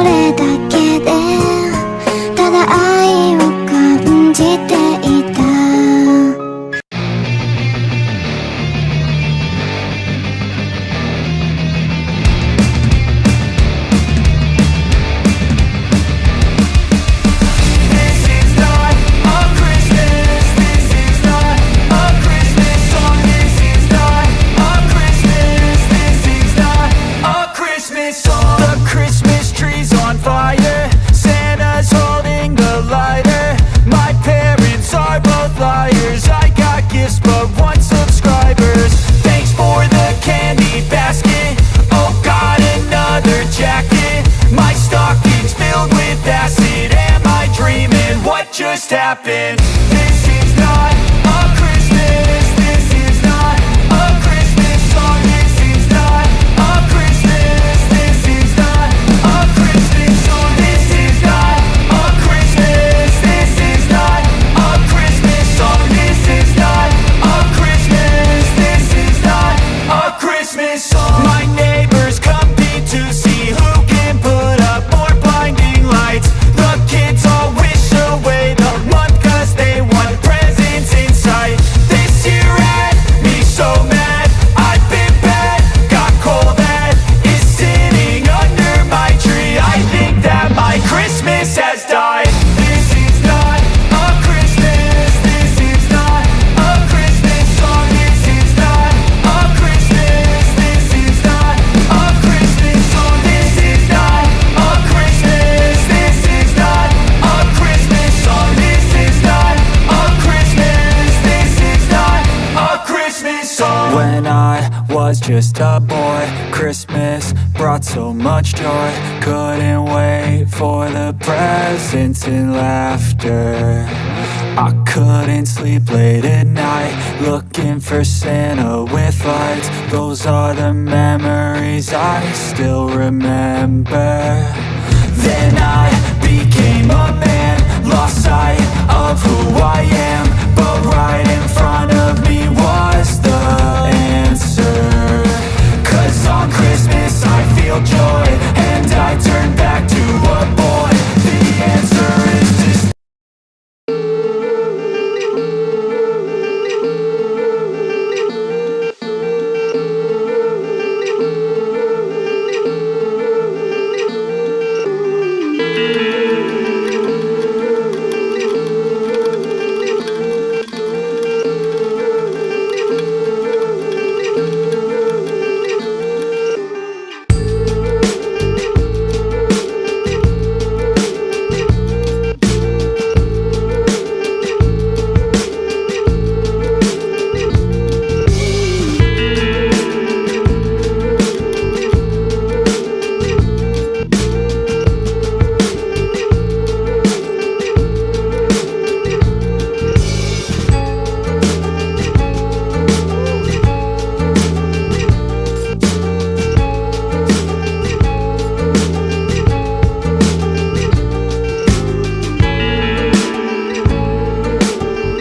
れだけでただ愛を感じていた。Just happened. This is not a Christmas. This is not a Christmas song. This is not a Christmas. This is not a Christmas song. This is not a Christmas. This is not a Christmas song. This is not a Christmas. This is not a Christmas song. My neighbors compete to see who can put up more blinding lights. The kids all wish away the month 'cause they want presents in sight. This year had me so mad, I've been bad, got coal that is sitting under my tree. I think that my Christmas has died. This is not a Christmas. This is not a Christmas song. This is not a Christmas. This is not a Christmas song. This is not a Christmas. This is not a Christmas song. This is not a Christmas. This is not a Christmas song. When I was just a boy, Christmas brought so much joy. Couldn't wait for the presents and laughter. I couldn't sleep late at night, looking for Santa with lights. Those are the memories I still remember. Then I became a man, lost sight of who I am, but right in front of me was the answer. 'Cause on Christmas I feel joy, and I turn back to a boy. The answer is just